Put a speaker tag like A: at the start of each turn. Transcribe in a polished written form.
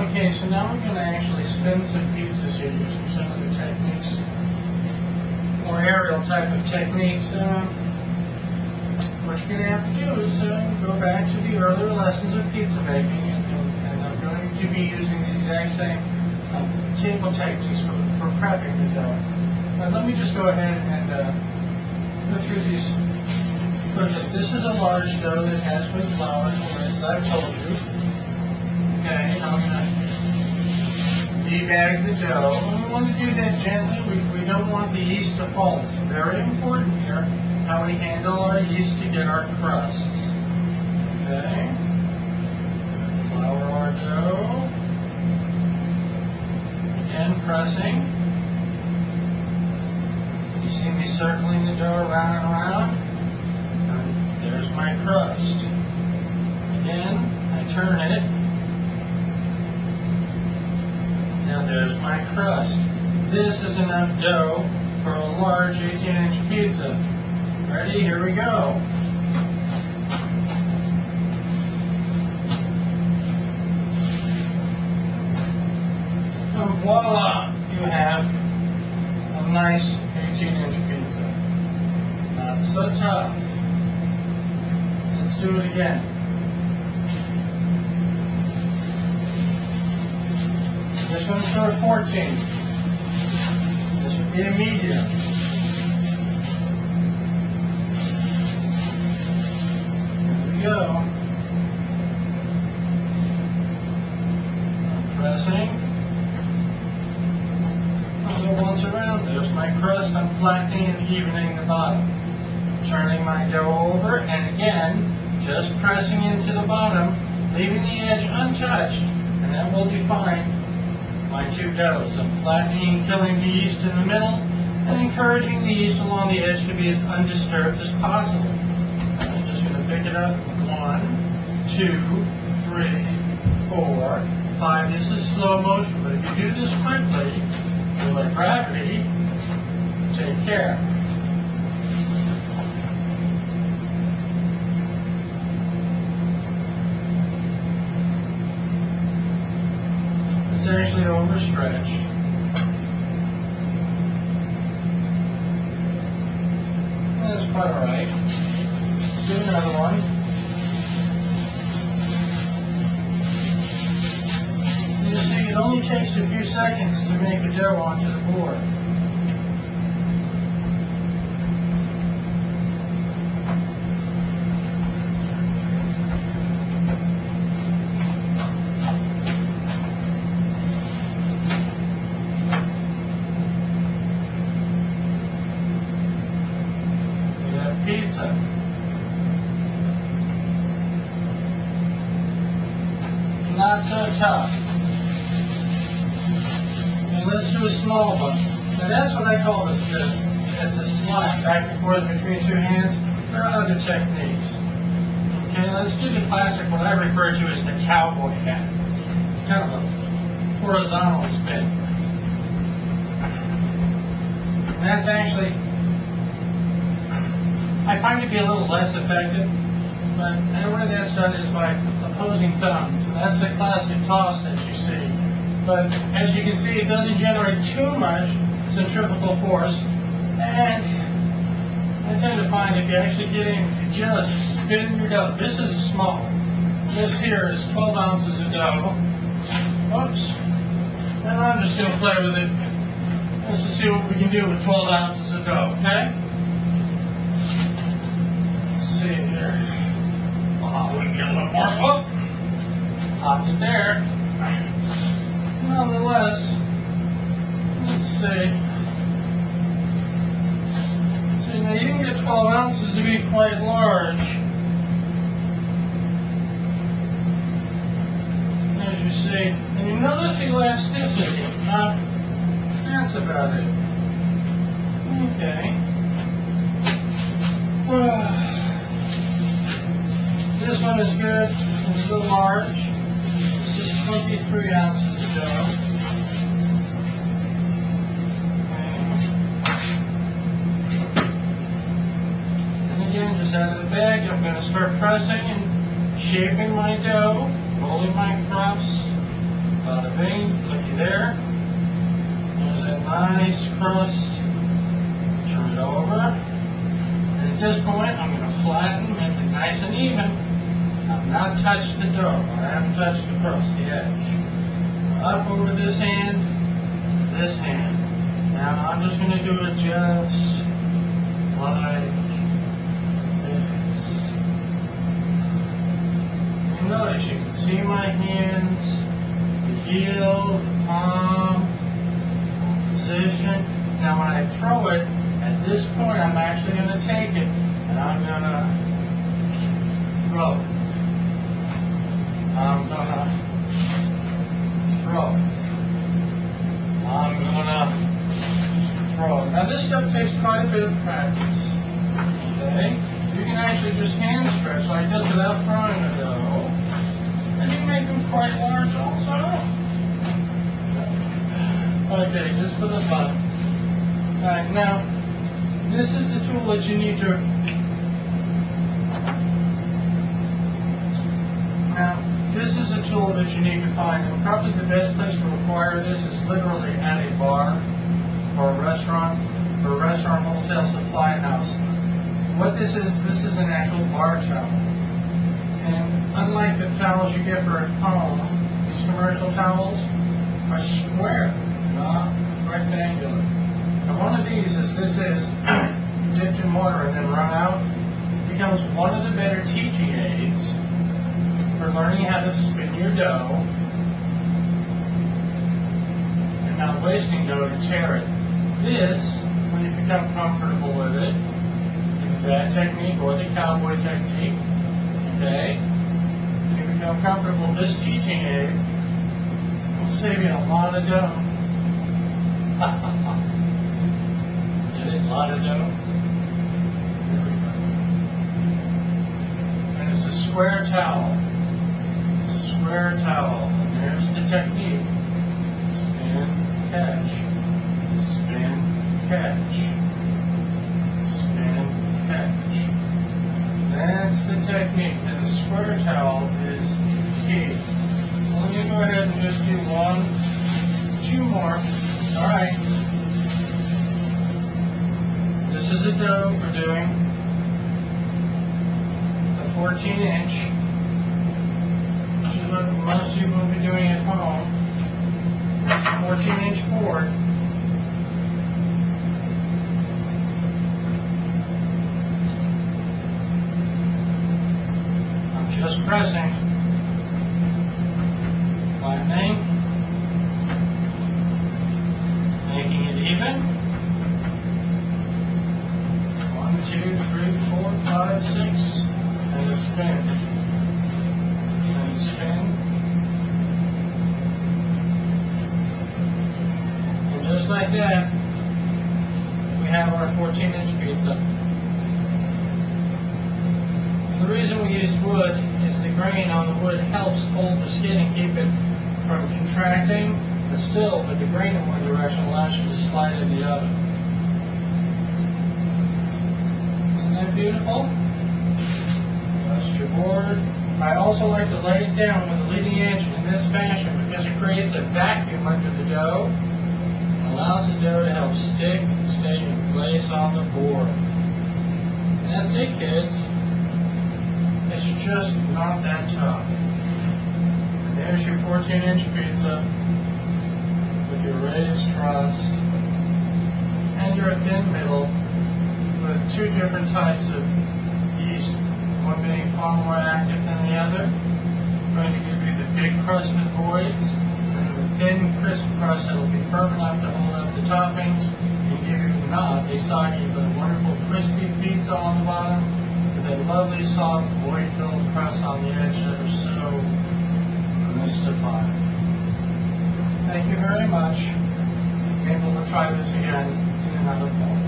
A: Okay, so now we're going to actually spin some pizzas here using some of the techniques, more aerial type of techniques. What you're going to have to do is go back to the earlier lessons of pizza making, and I'm going to be using the exact same table techniques for prepping the dough. But let me just go ahead and go through these quickly. This is a large dough that has been floured, as I've told you. Okay, I'm going to debag the dough. And we want to do that gently. We don't want the yeast to fall. It's very important here how we handle our yeast to get our crusts. Okay. Flour our dough. Again, pressing. You see me circling the dough around and around. And there's my crust. Again, I turn it. Now there's my crust. This is enough dough for a large 18-inch pizza. Ready? Here we go. And voila! You have a nice 18-inch pizza. Not so tough. Let's do it again. This one's for 14. This would be a medium. Go. I'm pressing. I'll go once around. There's my crust. I'm flattening and evening the bottom. Turning my dough over, and again, just pressing into the bottom, leaving the edge untouched, and that will define my two doughs. I'm flattening and killing the yeast in the middle, and encouraging the yeast along the edge to be as undisturbed as possible. I'm just going to pick it up. 1, 2, 3, 4, 5. This is slow motion, but if you do this quickly, you'll let gravity take care. It's actually overstretched. That's quite alright. Let's do another one. You see, it only takes a few seconds to make a dough onto the board. We have pizza. Not so tough. Let's do a small one. Now that's what I call this. It's a slap back and forth between two hands. There are other techniques. Okay, let's do the classic, what I refer to as the cowboy hat. It's kind of a horizontal spin. And that's actually, I find it to be a little less effective, but the way that's done is by opposing thumbs. And that's the classic toss that you see. But as you can see, it doesn't generate too much centrifugal force. And I tend to find if you actually get in, you just spin your dough. This is small. This here is 12 ounces of dough. Oops. And I'm just going to play with it just to see what we can do with 12 ounces of dough, okay? Let's see here. Oh, we can get a little more. Oh! Pop it there. Nonetheless, let's see. See, now you can get 12 ounces to be quite large. As you see. And you notice the elasticity. That's about it. Okay. This one is good. It's a little large. This is 23 ounces of dough. And again, just out of the bag, I'm going to start pressing and shaping my dough, rolling my crust about vein, looky there. There's a nice crust. Turn it over. And at this point, I'm going to flatten, make it nice and even. I've not touched the dough. I haven't touched the crust, the edge. Up over this hand, this hand. Now I'm just going to do it just like this. You notice you can see my hands, the heel, the palm, position. Now when I throw it, at this point I'm actually going to take it and I'm going to throw it. I'm going to throw it. I'm going to throw it. Now this stuff takes quite a bit of practice. Okay? You can actually just hand stretch like this without throwing the dough. And you can make them quite large also. Okay, just for the fun. Alright, now, this is the tool that you need to... Now, this is a tool that you need to find, and probably the best place to acquire this is literally at a bar or a restaurant wholesale supply house. What this is an actual bar towel. And unlike the towels you get for at home, these commercial towels are square, not rectangular. And one of these, as this is dipped in water and then wrung out, becomes one of the better teaching aids for learning how to spin your dough and not wasting dough to tear it. This, when you become comfortable with it, that technique or the cowboy technique, okay, when you become comfortable, this teaching aid will save you a lot of dough. Get it? A lot of dough? Here we go. And it's a square towel. Square towel. And there's the technique. Spin, catch. Spin, catch. Spin, catch. That's the technique. And the square towel is key. Well, let me go ahead and just do one, two more. Alright. This is a dough for doing a 14-inch, which is what most people will be doing at home. It's a 14-inch board. I'm just pressing, flattening, making it even. 1, 2, 3, 4, 5, 6, and a spin. And a spin. And just like that, we have our 14-inch pizza. And the reason we use wood is the grain on the wood helps hold the skin and keep it from contracting, but still, with the grain in one direction allows you to slide in the other. Isn't that beautiful? That's your board. I also like to lay it down with the leading edge in this fashion because it creates a vacuum under the dough and allows the dough to help stick and stay in place on the board. And that's it, kids. It's just not that tough. And there's your 14-inch pizza with your raised crust and your thin middle with two different types of yeast, one being far more active than the other. I'm going to give you the big crusted voids and the thin, crisp crust that will be firm enough to hold up the toppings and give you not a soggy but a wonderful crispy pizza on the bottom with that lovely soft void-filled crust on the edge that are so mystifying. Thank you very much. Maybe we'll try this again in another form.